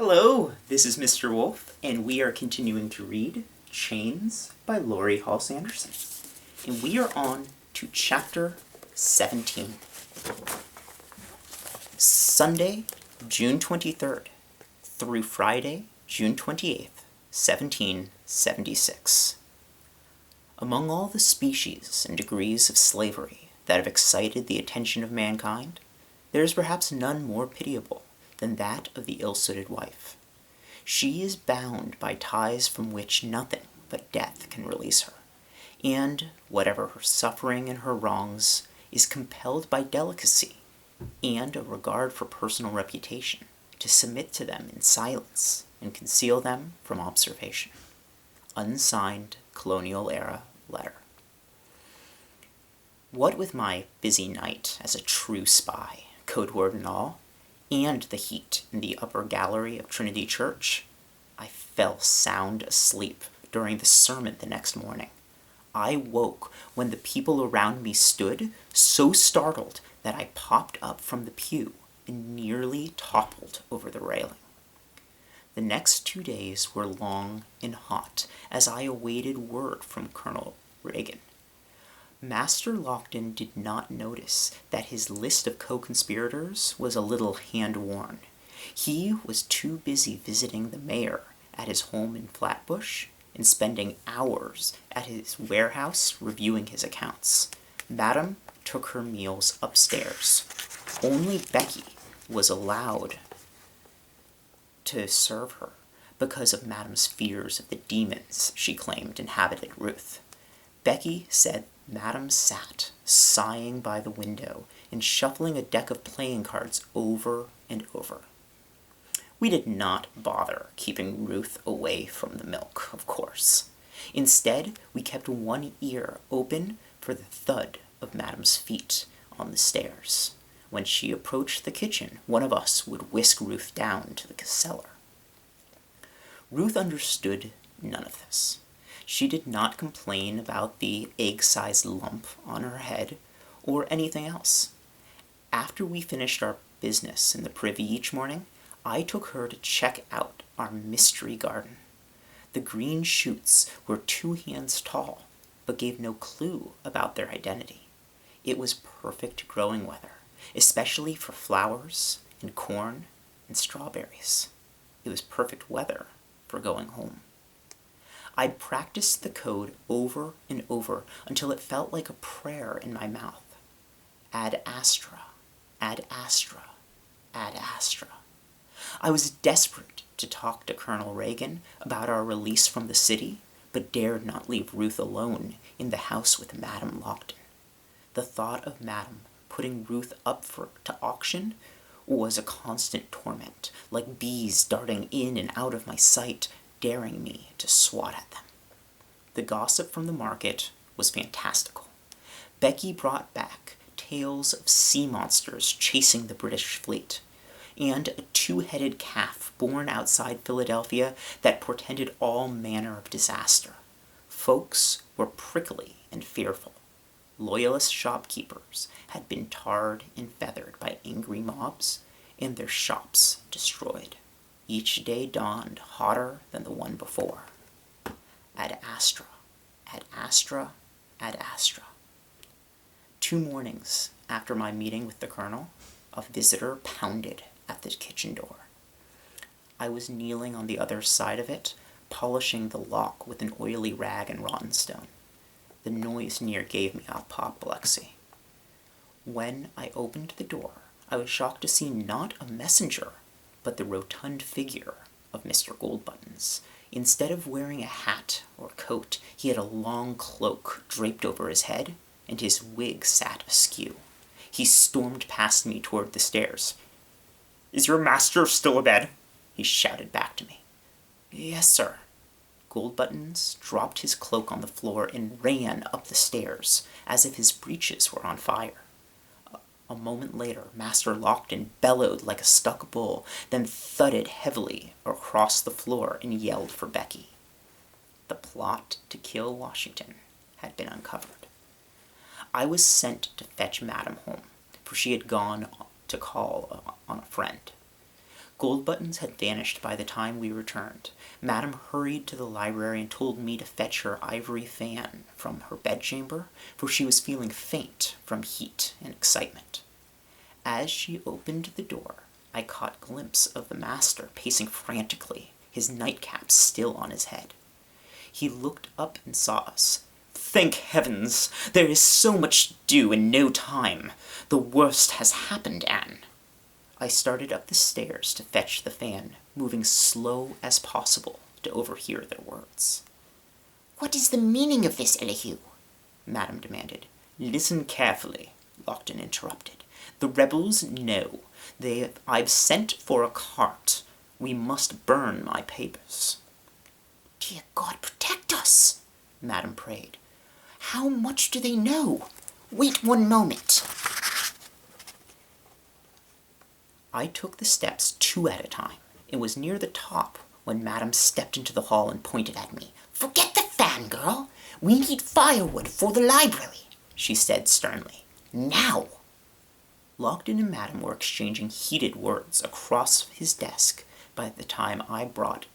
Hello, this is Mr. Wolf, and we are continuing to read Chains by Laurie Halse. And we are on to chapter 17. Sunday, June 23rd, through Friday, June 28th, 1776. Among all the species and degrees of slavery that have excited the attention of mankind, there is perhaps none more pitiable than that of the ill-suited wife. She is bound by ties from which nothing but death can release her, and, whatever her suffering and her wrongs, is compelled by delicacy and a regard for personal reputation to submit to them in silence and conceal them from observation. Unsigned Colonial Era Letter. What with my busy night as a true spy, code word and all, and the heat in the upper gallery of Trinity Church, I fell sound asleep during the sermon the next morning. I woke when the people around me stood, so startled that I popped up from the pew and nearly toppled over the railing. The next 2 days were long and hot as I awaited word from Colonel Reagan. Master Lockton did not notice that his list of co-conspirators was a little hand-worn. He was too busy visiting the mayor at his home in Flatbush and spending hours at his warehouse reviewing his accounts. Madame took her meals upstairs. Only Becky was allowed to serve her because of Madame's fears of the demons she claimed inhabited Ruth. Becky said Madame sat, sighing by the window and shuffling a deck of playing cards over and over. We did not bother keeping Ruth away from the milk, of course. Instead, we kept one ear open for the thud of Madame's feet on the stairs. When she approached the kitchen, one of us would whisk Ruth down to the cellar. Ruth understood none of this. She did not complain about the egg-sized lump on her head or anything else. After we finished our business in the privy each morning, I took her to check out our mystery garden. The green shoots were 2 hands tall, but gave no clue about their identity. It was perfect growing weather, especially for flowers and corn and strawberries. It was perfect weather for going home. I'd practiced the code over and over until it felt like a prayer in my mouth. Ad astra, ad astra, ad astra. I was desperate to talk to Colonel Reagan about our release from the city, but dared not leave Ruth alone in the house with Madame Lockton. The thought of Madame putting Ruth up to auction was a constant torment, like bees darting in and out of my sight, daring me to swat at them. The gossip from the market was fantastical. Becky brought back tales of sea monsters chasing the British fleet, and a 2-headed calf born outside Philadelphia that portended all manner of disaster. Folks were prickly and fearful. Loyalist shopkeepers had been tarred and feathered by angry mobs, and their shops destroyed. Each day dawned hotter than the one before. Ad astra, ad astra, ad astra. 2 mornings after my meeting with the colonel, a visitor pounded at the kitchen door. I was kneeling on the other side of it, polishing the lock with an oily rag and rotten stone. The noise near gave me apoplexy. When I opened the door, I was shocked to see not a messenger, but the rotund figure of Mr. Goldbuttons. Instead of wearing a hat or coat, he had a long cloak draped over his head, and his wig sat askew. He stormed past me toward the stairs. "Is your master still abed?" he shouted back to me. "Yes, sir." Goldbuttons dropped his cloak on the floor and ran up the stairs, as if his breeches were on fire. A moment later, Master Lockton bellowed like a stuck bull, then thudded heavily across the floor and yelled for Becky. The plot to kill Washington had been uncovered. I was sent to fetch Madame home, for she had gone to call on a friend. Gold Buttons had vanished by the time we returned. Madame hurried to the library and told me to fetch her ivory fan from her bedchamber, for she was feeling faint from heat and excitement. As she opened the door, I caught a glimpse of the master pacing frantically, his nightcap still on his head. He looked up and saw us. "Thank heavens! There is so much to do and no time. The worst has happened, Anne." I started up the stairs to fetch the fan, moving slow as possible to overhear their words. "What is the meaning of this, Elihu?" Madame demanded. "Listen carefully," Lockton interrupted. "The rebels know. I've sent for a cart. We must burn my papers." "Dear God, protect us," Madame prayed. "How much do they know? Wait one moment." I took the steps 2 at a time, and was near the top when Madame stepped into the hall and pointed at me. "Forget the fan, girl. We need firewood for the library," she said sternly. "Now!" Lockton and Madame were exchanging heated words across his desk by the time I brought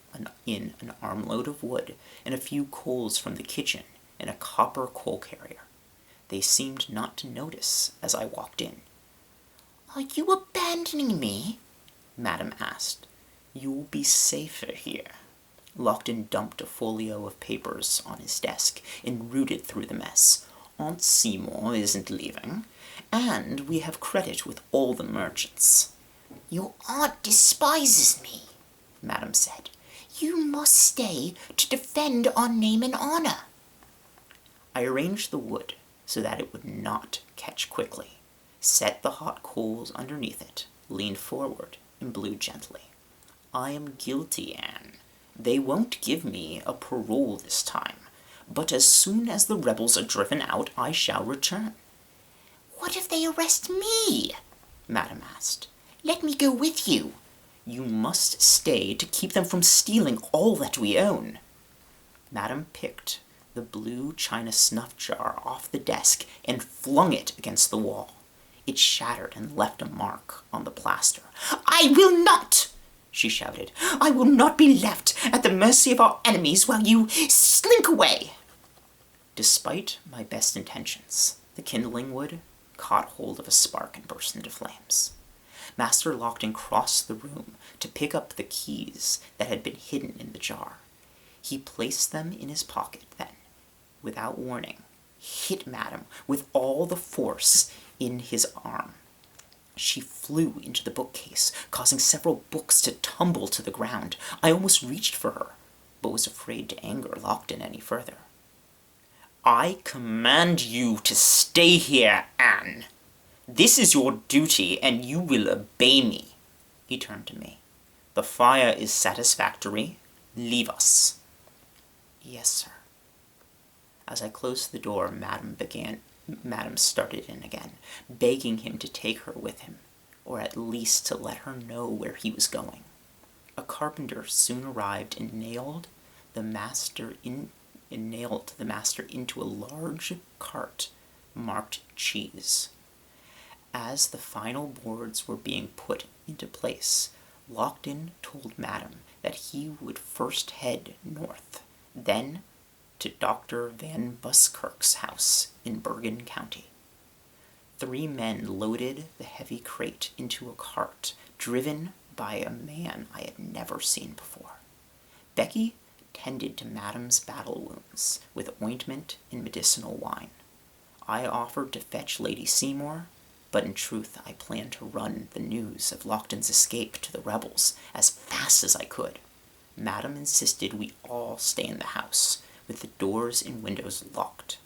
in an armload of wood and a few coals from the kitchen and a copper coal carrier. They seemed not to notice as I walked in. "Are you abandoning me?" Madame asked. "You'll be safer here." Lockton dumped a folio of papers on his desk and rooted through the mess. "Aunt Seymour isn't leaving, and we have credit with all the merchants." "Your aunt despises me," Madame said. "You must stay to defend our name and honor." I arranged the wood so that it would not catch quickly, set the hot coals underneath it, leaned forward, and blew gently. "I am guilty, Anne. They won't give me a parole this time, but as soon as the rebels are driven out, I shall return." "What if they arrest me?" Madame asked. "Let me go with you." "You must stay to keep them from stealing all that we own." Madame picked the blue china snuff jar off the desk and flung it against the wall. It shattered and left a mark on the plaster. "I will not!" she shouted. "I will not be left at the mercy of our enemies while you slink away." Despite my best intentions, the kindling wood caught hold of a spark and burst into flames. Master Lockton crossed the room to pick up the keys that had been hidden in the jar. He placed them in his pocket, then, without warning, hit Madame with all the force in his arm. She flew into the bookcase, causing several books to tumble to the ground. I almost reached for her, but was afraid to anger Lockton any further. "I command you to stay here, Anne. This is your duty, and you will obey me." He turned to me. "The fire is satisfactory. Leave us." "Yes, sir." As I closed the door, Madame started in again, begging him to take her with him, or at least to let her know where he was going. A carpenter soon arrived and nailed the master into a large cart marked cheese. As the final boards were being put into place, Lockton told Madame that he would first head north, then to Dr. Van Buskirk's house in Bergen County. 3 men loaded the heavy crate into a cart, driven by a man I had never seen before. Becky tended to Madame's battle wounds with ointment and medicinal wine. I offered to fetch Lady Seymour, but in truth I planned to run the news of Lockton's escape to the rebels as fast as I could. Madame insisted we all stay in the house, with the doors and windows locked.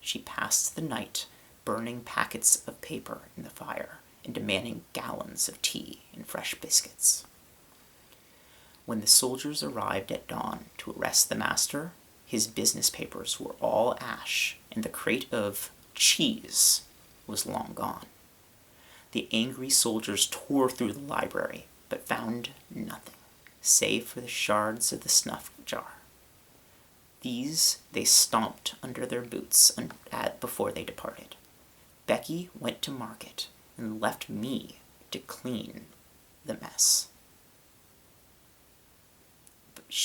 She passed the night burning packets of paper in the fire and demanding gallons of tea and fresh biscuits. When the soldiers arrived at dawn to arrest the master, his business papers were all ash, and the crate of cheese was long gone. The angry soldiers tore through the library, but found nothing, save for the shards of the snuff jar. These they stomped under their boots before they departed. Becky went to market and left me to clean the mess.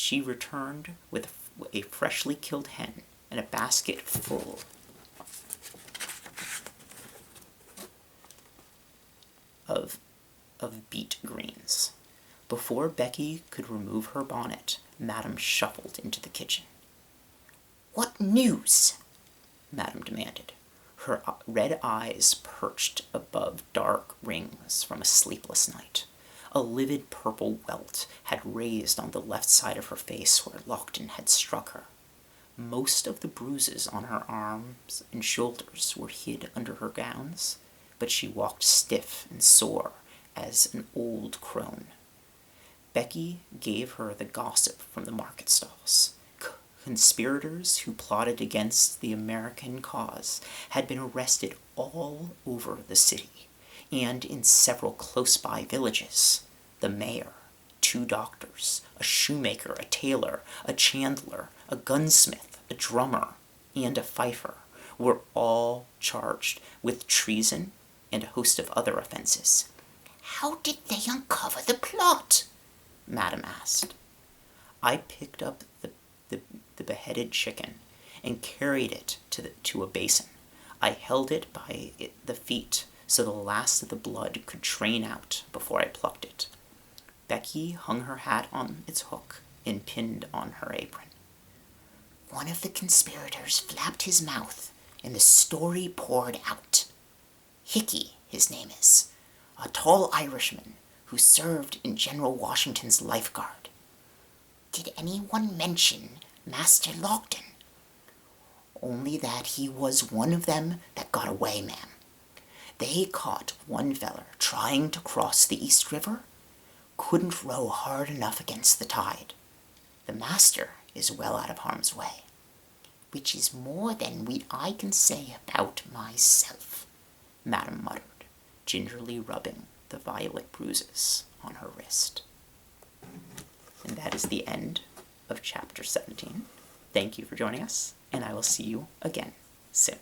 she returned with a freshly killed hen and a basket full of beet greens. Before Becky could remove her bonnet, Madame shuffled into the kitchen. "What news?" Madame demanded. Her red eyes perched above dark rings from a sleepless night. A livid purple welt had raised on the left side of her face where Lockton had struck her. Most of the bruises on her arms and shoulders were hid under her gowns, but she walked stiff and sore as an old crone. Becky gave her the gossip from the market stalls. Conspirators who plotted against the American cause had been arrested all over the city and in several close-by villages. The mayor, 2 doctors, a shoemaker, a tailor, a chandler, a gunsmith, a drummer, and a fifer were all charged with treason and a host of other offenses. "How did they uncover the plot?" Madame asked. I picked up the beheaded chicken and carried it to a basin. I held it by the feet so the last of the blood could drain out before I plucked it. Becky hung her hat on its hook and pinned on her apron. "One of the conspirators flapped his mouth, and the story poured out. Hickey, his name is, a tall Irishman who served in General Washington's Life Guard. Did anyone mention Master Lockton?" "Only that he was one of them that got away, ma'am. They caught one feller trying to cross the East River. Couldn't row hard enough against the tide. The master is well out of harm's way, which is more than I can say about myself," Madame muttered, gingerly rubbing the violet bruises on her wrist. And that is the end of chapter 17. Thank you for joining us, and I will see you again soon.